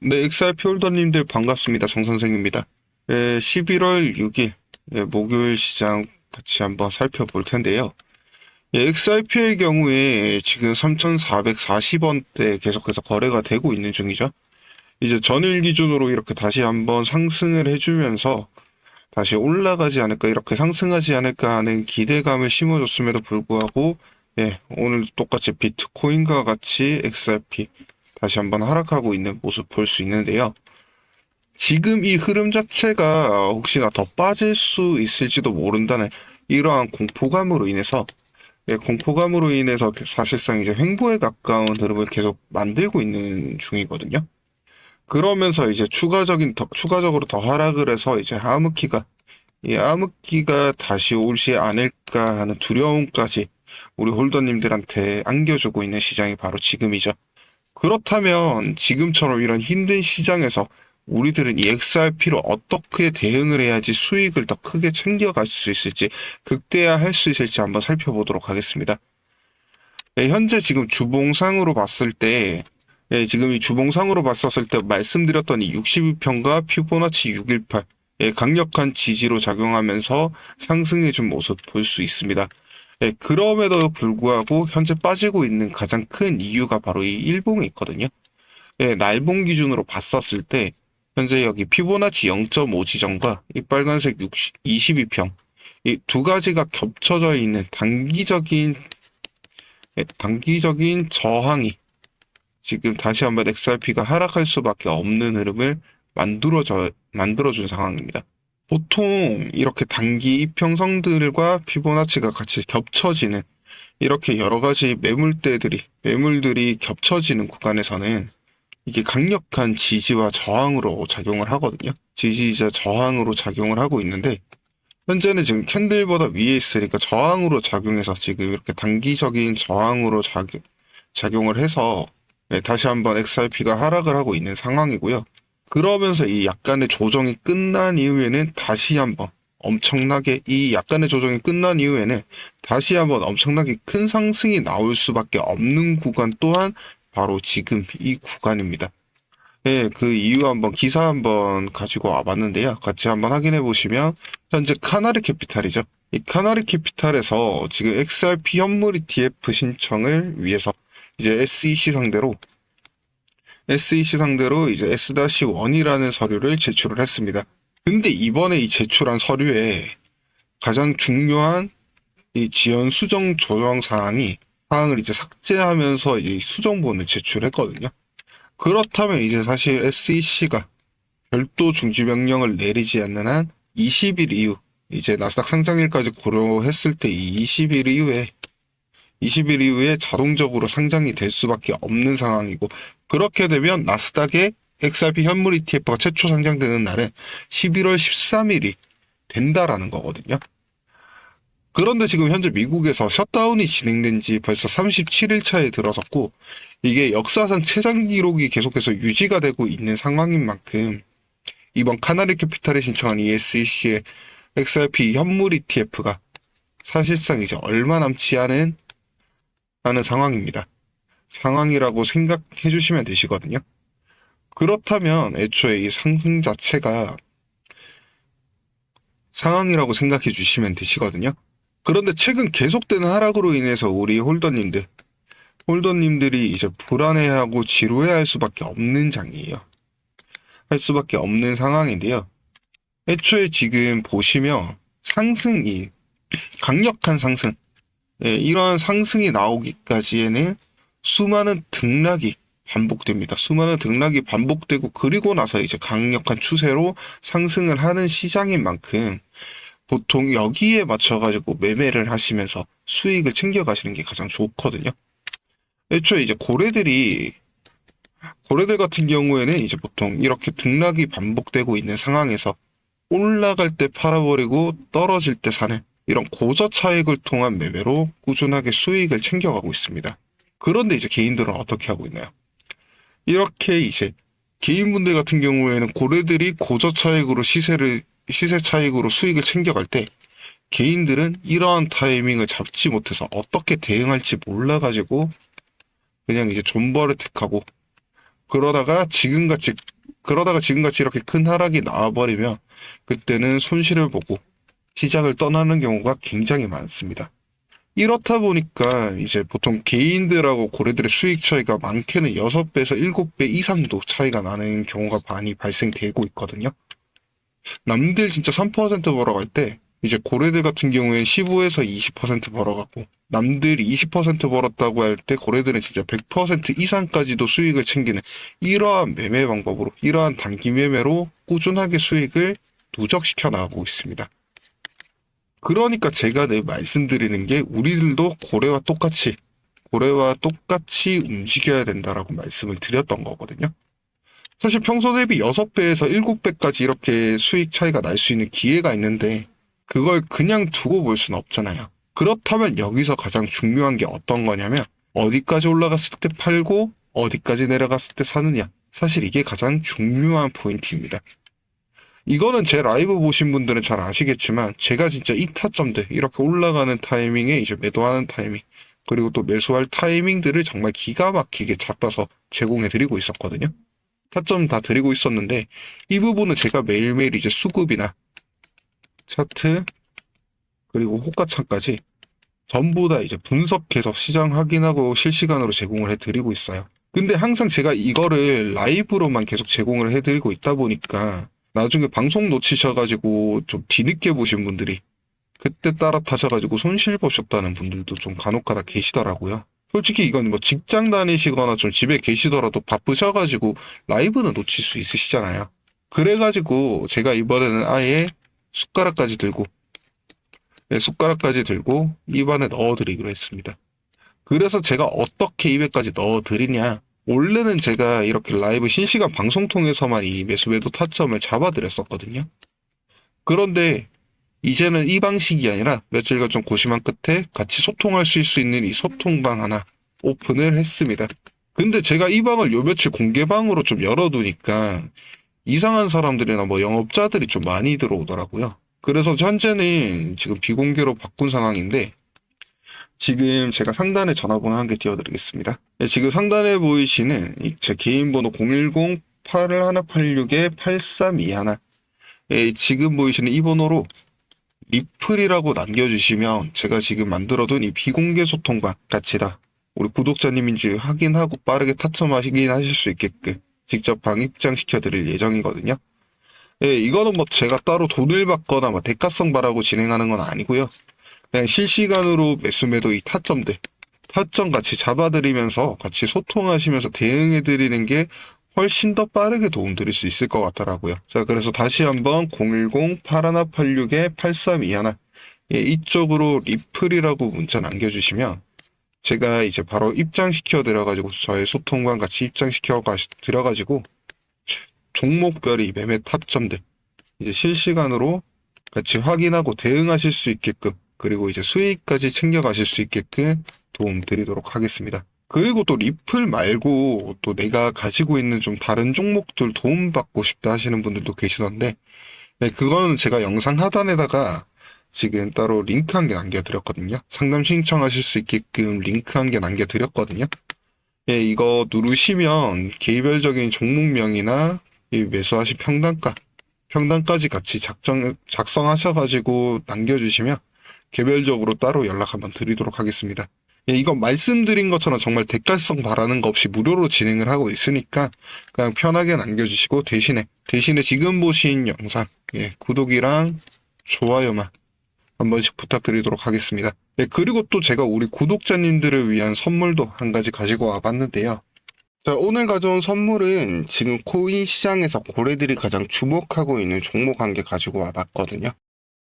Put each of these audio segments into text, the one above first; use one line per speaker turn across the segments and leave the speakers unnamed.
네, XRP 홀더님들 반갑습니다. 정 선생입니다. 11월 6일 목요일 시장 같이 한번 살펴볼 텐데요. XRP의 경우에 지금 3,440원대 계속해서 거래가 되고 있는 중이죠. 이제 전일 기준으로 이렇게 다시 한번 상승을 해주면서 다시 올라가지 않을까, 이렇게 상승하지 않을까 하는 기대감을 심어줬음에도 불구하고, 오늘 똑같이 비트코인과 같이 XRP 다시 한번 하락하고 있는 모습 볼 수 있는데요. 지금 이 흐름 자체가 혹시나 더 빠질 수 있을지도 모른다는 이러한 공포감으로 인해서 사실상 이제 횡보에 가까운 흐름을 계속 만들고 있는 중이거든요. 그러면서 이제 추가적으로 더 하락을 해서 이제 이 암흑기가 다시 오지 않을까 하는 두려움까지 우리 홀더님들한테 안겨주고 있는 시장이 바로 지금이죠. 그렇다면 지금처럼 이런 힘든 시장에서 우리들은 이 XRP로 어떻게 대응을 해야지 수익을 더 크게 챙겨갈 수 있을지, 극대화할 수 있을지 한번 살펴보도록 하겠습니다. 현재 지금 주봉상으로 봤을 때, 지금 이 주봉상으로 봤었을 때 말씀드렸던 이 62평과 피보나치 618, 강력한 지지로 작용하면서 상승해준 모습 볼 수 있습니다. 그럼에도 불구하고 현재 빠지고 있는 가장 큰 이유가 바로 이 일봉에 있거든요. 날봉 기준으로 봤었을 때 현재 여기 피보나치 0.5 지점과 이 빨간색 22평 이 두 가지가 겹쳐져 있는 단기적인 저항이 지금 다시 한번 XRP가 하락할 수밖에 없는 흐름을 만들어준 상황입니다. 보통 이렇게 단기 이평선들과 피보나치가 같이 겹쳐지는 이렇게 여러 가지 매물들이 겹쳐지는 구간에서는 이게 강력한 지지와 저항으로 작용을 하거든요. 지지자 저항으로 작용을 하고 있는데 현재는 지금 캔들보다 위에 있으니까 저항으로 작용해서 지금 이렇게 단기적인 저항으로 작용을 해서 다시 한번 XRP가 하락을 하고 있는 상황이고요. 그러면서 이 약간의 조정이 끝난 이후에는 다시 한번 엄청나게 큰 상승이 나올 수밖에 없는 구간 또한 바로 지금 이 구간입니다. 그 이유 기사 한번 가지고 와봤는데요. 같이 한번 확인해 보시면 현재 카나리 캐피탈이죠. 이 카나리 캐피탈에서 지금 XRP 현물 ETF 신청을 위해서 이제 SEC 상대로 이제 S-1이라는 서류를 제출을 했습니다. 근데 이번에 이 제출한 서류에 가장 중요한 이 지연 수정 조정 사항을 이제 삭제하면서 이 수정본을 제출했거든요. 그렇다면 이제 사실 SEC가 별도 중지 명령을 내리지 않는 한 20일 이후, 이제 나스닥 상장일까지 고려했을 때 이 20일 이후에 자동적으로 상장이 될 수밖에 없는 상황이고, 그렇게 되면 나스닥에 XRP 현물 ETF가 최초 상장되는 날은 11월 13일이 된다라는 거거든요. 그런데 지금 현재 미국에서 셧다운이 진행된 지 벌써 37일 차에 들어섰고, 이게 역사상 최장 기록이 계속해서 유지가 되고 있는 상황인 만큼 이번 카나리 캐피탈이 신청한 ESEC의 XRP 현물 ETF가 사실상 이제 얼마 남지 않은 상황이라고 생각해 주시면 되시거든요. 그렇다면 애초에 이 상승 자체가 상황이라고 생각해 주시면 되시거든요. 그런데 최근 계속되는 하락으로 인해서 우리 홀더님들이 이제 불안해하고 지루해할 수밖에 없는 할 수밖에 없는 상황인데요. 애초에 지금 보시면 강력한 상승, 이러한 상승이 나오기까지에는 수많은 등락이 반복되고 그리고 나서 이제 강력한 추세로 상승을 하는 시장인 만큼 보통 여기에 맞춰가지고 매매를 하시면서 수익을 챙겨가시는 게 가장 좋거든요. 애초에 이제 고래들 같은 경우에는 이제 보통 이렇게 등락이 반복되고 있는 상황에서 올라갈 때 팔아버리고 떨어질 때 사는 이런 고저 차익을 통한 매매로 꾸준하게 수익을 챙겨가고 있습니다. 그런데 이제 개인들은 어떻게 하고 있나요? 이렇게 이제 개인분들 같은 경우에는 고래들이 고저 차익으로 시세 차익으로 수익을 챙겨갈 때 개인들은 이러한 타이밍을 잡지 못해서 어떻게 대응할지 몰라가지고 그냥 이제 존버를 택하고 그러다가 지금같이 그러다가 지금같이 이렇게 큰 하락이 나와버리면 그때는 손실을 보고 시장을 떠나는 경우가 굉장히 많습니다. 이렇다 보니까 이제 보통 개인들하고 고래들의 수익 차이가 많게는 6배에서 7배 이상도 차이가 나는 경우가 많이 발생되고 있거든요. 남들 진짜 3% 벌어갈 때 이제 고래들 같은 경우에는 15에서 20% 벌어가고 남들이 20% 벌었다고 할 때 고래들은 진짜 100% 이상까지도 수익을 챙기는 이러한 매매 방법으로 이러한 단기 매매로 꾸준하게 수익을 누적시켜 나가고 있습니다. 그러니까 제가 늘 말씀드리는 게 우리들도 고래와 똑같이 움직여야 된다라고 말씀을 드렸던 거거든요. 사실 평소 대비 6배에서 7배까지 이렇게 수익 차이가 날 수 있는 기회가 있는데 그걸 그냥 두고 볼 수는 없잖아요. 그렇다면 여기서 가장 중요한 게 어떤 거냐면 어디까지 올라갔을 때 팔고 어디까지 내려갔을 때 사느냐. 사실 이게 가장 중요한 포인트입니다. 이거는 제 라이브 보신 분들은 잘 아시겠지만 제가 진짜 이 타점들 이렇게 올라가는 타이밍에 이제 매도하는 타이밍 그리고 또 매수할 타이밍들을 정말 기가 막히게 잡아서 제공해 드리고 있었거든요. 타점 다 드리고 있었는데 이 부분은 제가 매일매일 이제 수급이나 차트 그리고 호가창까지 전부 다 이제 분석해서 시장 확인하고 실시간으로 제공을 해드리고 있어요. 근데 항상 제가 이거를 라이브로만 계속 제공을 해드리고 있다 보니까 나중에 방송 놓치셔가지고 좀 뒤늦게 보신 분들이 그때 따라 타셔가지고 손실 보셨다는 분들도 좀 간혹가다 계시더라고요. 솔직히 이건 뭐 직장 다니시거나 좀 집에 계시더라도 바쁘셔가지고 라이브는 놓칠 수 있으시잖아요. 그래가지고 제가 이번에는 아예 숟가락까지 들고 입안에 넣어드리기로 했습니다. 그래서 제가 어떻게 입에까지 넣어드리냐. 원래는 제가 이렇게 라이브 실시간 방송 통해서만 이 매수 매도 타점을 잡아드렸었거든요. 그런데 이제는 이 방식이 아니라 며칠간 좀 고심한 끝에 같이 소통할 수 있는 이 소통방 하나 오픈을 했습니다. 근데 제가 이 방을 요 며칠 공개방으로 좀 열어두니까 이상한 사람들이나 뭐 영업자들이 좀 많이 들어오더라고요. 그래서 현재는 지금 비공개로 바꾼 상황인데 지금 제가 상단에 전화번호 한 개 띄워드리겠습니다. 네, 지금 상단에 보이시는 제 개인 번호 010-8186-8321 네, 지금 보이시는 이 번호로 리플이라고 남겨주시면 제가 지금 만들어둔 이 비공개 소통방 같이 다 우리 구독자님인지 확인하고 빠르게 타점 확인하실 수 있게끔 직접 방 입장시켜 드릴 예정이거든요. 예, 이거는 뭐 제가 따로 돈을 받거나 뭐 대가성 바라고 진행하는 건 아니고요. 그냥 실시간으로 매수 매도 이 타점 같이 잡아드리면서 같이 소통하시면서 대응해드리는 게 훨씬 더 빠르게 도움드릴 수 있을 것 같더라고요. 자, 그래서 다시 한번 010-8186-8321 예, 이쪽으로 리플이라고 문자 남겨주시면 제가 이제 바로 입장시켜 드려가지고 저의 소통관 같이 입장시켜 드려가지고 종목별이 매매 타점들 이제 실시간으로 같이 확인하고 대응하실 수 있게끔 그리고 이제 수익까지 챙겨가실 수 있게끔 도움 드리도록 하겠습니다. 그리고 또 리플 말고 또 내가 가지고 있는 좀 다른 종목들 도움받고 싶다 하시는 분들도 계시던데 네, 그거는 제가 영상 하단에다가 지금 따로 링크 한 개 남겨드렸거든요. 상담 신청하실 수 있게끔 링크 한 개 남겨드렸거든요. 예, 이거 누르시면 개별적인 종목명이나 이 매수하신 평단까지 같이 작성하셔가지고 남겨주시면 개별적으로 따로 연락 한번 드리도록 하겠습니다. 예, 이건 말씀드린 것처럼 정말 대가성 바라는 거 없이 무료로 진행을 하고 있으니까 그냥 편하게 남겨주시고 대신에 지금 보신 영상 예, 구독이랑 좋아요만 한 번씩 부탁드리도록 하겠습니다. 예, 그리고 또 제가 우리 구독자님들을 위한 선물도 한 가지 가지고 와봤는데요. 자, 오늘 가져온 선물은 지금 코인 시장에서 고래들이 가장 주목하고 있는 종목 한 개 가지고 와봤거든요.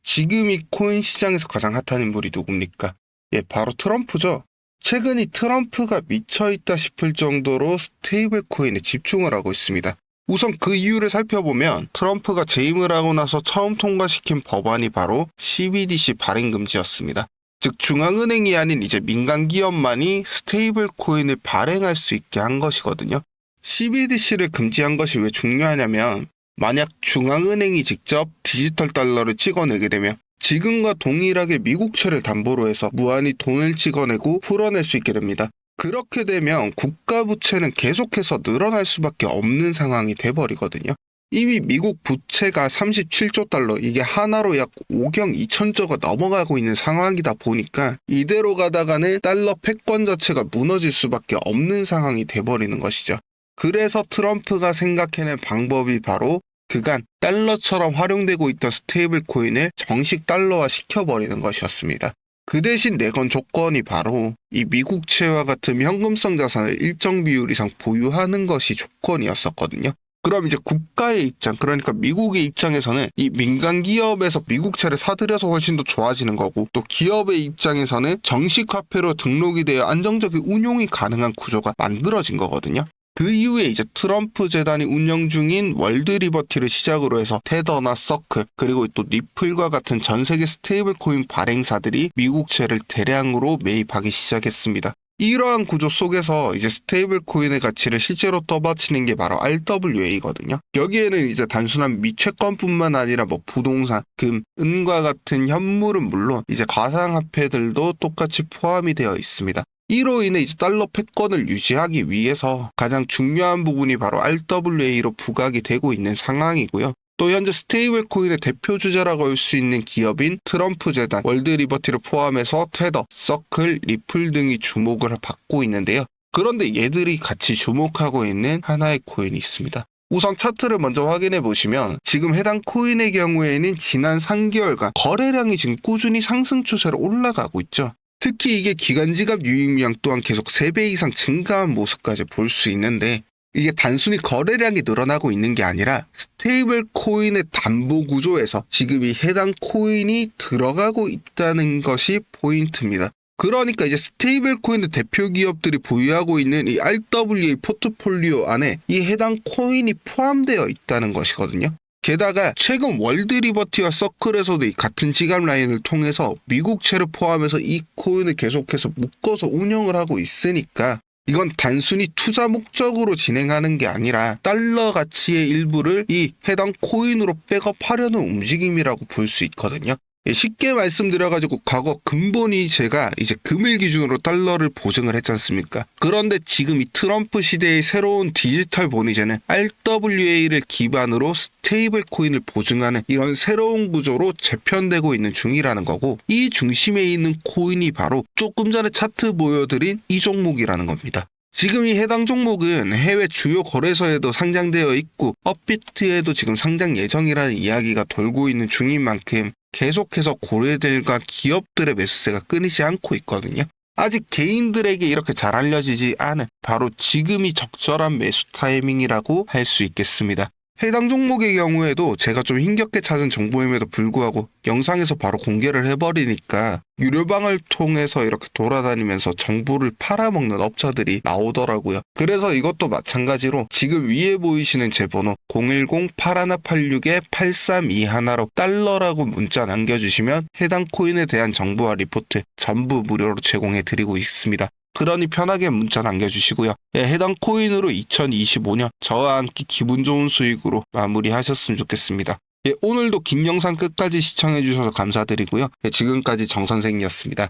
지금 이 코인 시장에서 가장 핫한 인물이 누굽니까? 예, 바로 트럼프죠. 최근 이 트럼프가 미쳐있다 싶을 정도로 스테이블 코인에 집중을 하고 있습니다. 우선 그 이유를 살펴보면 트럼프가 재임을 하고 나서 처음 통과시킨 법안이 바로 CBDC 발행 금지였습니다. 즉 중앙은행이 아닌 이제 민간 기업만이 스테이블 코인을 발행할 수 있게 한 것이거든요. CBDC를 금지한 것이 왜 중요하냐면 만약 중앙은행이 직접 디지털 달러를 찍어내게 되면 지금과 동일하게 미국채를 담보로 해서 무한히 돈을 찍어내고 풀어낼 수 있게 됩니다. 그렇게 되면 국가 부채는 계속해서 늘어날 수밖에 없는 상황이 돼버리거든요. 이미 미국 부채가 37조 달러, 이게 하나로 약 5경 2천조가 넘어가고 있는 상황이다 보니까 이대로 가다가는 달러 패권 자체가 무너질 수밖에 없는 상황이 돼버리는 것이죠. 그래서 트럼프가 생각해낸 방법이 바로 그간 달러처럼 활용되고 있던 스테이블 코인을 정식 달러화 시켜버리는 것이었습니다. 그 대신 내건 조건이 바로 이 미국채와 같은 현금성 자산을 일정 비율 이상 보유하는 것이 조건이었었거든요. 그럼 이제 국가의 입장, 그러니까 미국의 입장에서는 이 민간 기업에서 미국채를 사들여서 훨씬 더 좋아지는 거고, 또 기업의 입장에서는 정식 화폐로 등록이 되어 안정적인 운용이 가능한 구조가 만들어진 거거든요. 그 이후에 이제 트럼프 재단이 운영 중인 월드 리버티를 시작으로 해서 테더나 서클, 그리고 또 리플과 같은 전 세계 스테이블 코인 발행사들이 미국채를 대량으로 매입하기 시작했습니다. 이러한 구조 속에서 이제 스테이블 코인의 가치를 실제로 떠받치는 게 바로 RWA거든요. 여기에는 이제 단순한 미채권뿐만 아니라 뭐 부동산, 금, 은과 같은 현물은 물론 이제 가상화폐들도 똑같이 포함이 되어 있습니다. 이로 인해 이제 달러 패권을 유지하기 위해서 가장 중요한 부분이 바로 RWA로 부각이 되고 있는 상황이고요. 또 현재 스테이블 코인의 대표 주자라고 할 수 있는 기업인 트럼프 재단, 월드 리버티를 포함해서 테더, 서클, 리플 등이 주목을 받고 있는데요. 그런데 얘들이 같이 주목하고 있는 하나의 코인이 있습니다. 우선 차트를 먼저 확인해 보시면 지금 해당 코인의 경우에는 지난 3개월간 거래량이 지금 꾸준히 상승 추세로 올라가고 있죠. 특히 이게 기간지갑 유입량 또한 계속 3배 이상 증가한 모습까지 볼 수 있는데, 이게 단순히 거래량이 늘어나고 있는 게 아니라 스테이블 코인의 담보 구조에서 지금 이 해당 코인이 들어가고 있다는 것이 포인트입니다. 그러니까 이제 스테이블 코인의 대표 기업들이 보유하고 있는 이 RWA 포트폴리오 안에 이 해당 코인이 포함되어 있다는 것이거든요. 게다가 최근 월드 리버티와 서클에서도 이 같은 지갑 라인을 통해서 미국채를 포함해서 이 코인을 계속해서 묶어서 운영을 하고 있으니까 이건 단순히 투자 목적으로 진행하는 게 아니라 달러 가치의 일부를 이 해당 코인으로 백업하려는 움직임이라고 볼 수 있거든요. 쉽게 말씀드려가지고 과거 근본이 제가 이제 금일 기준으로 달러를 보증을 했지 않습니까? 그런데 지금 이 트럼프 시대의 새로운 디지털 본위제는 RWA를 기반으로 스테이블 코인을 보증하는 이런 새로운 구조로 재편되고 있는 중이라는 거고, 이 중심에 있는 코인이 바로 조금 전에 차트 보여드린 이 종목이라는 겁니다. 지금 이 해당 종목은 해외 주요 거래소에도 상장되어 있고 업비트에도 지금 상장 예정이라는 이야기가 돌고 있는 중인 만큼 계속해서 고래들과 기업들의 매수세가 끊이지 않고 있거든요. 아직 개인들에게 이렇게 잘 알려지지 않은 바로 지금이 적절한 매수 타이밍이라고 할 수 있겠습니다. 해당 종목의 경우에도 제가 좀 힘겹게 찾은 정보임에도 불구하고 영상에서 바로 공개를 해버리니까 유료방을 통해서 이렇게 돌아다니면서 정보를 팔아먹는 업자들이 나오더라고요. 그래서 이것도 마찬가지로 지금 위에 보이시는 제 번호 010-8186-8321로 달러라고 문자 남겨주시면 해당 코인에 대한 정보와 리포트 전부 무료로 제공해드리고 있습니다. 그러니 편하게 문자 남겨주시고요. 해당 코인으로 2025년 저와 함께 기분 좋은 수익으로 마무리하셨으면 좋겠습니다. 오늘도 긴 영상 끝까지 시청해주셔서 감사드리고요. 지금까지 정선생이었습니다.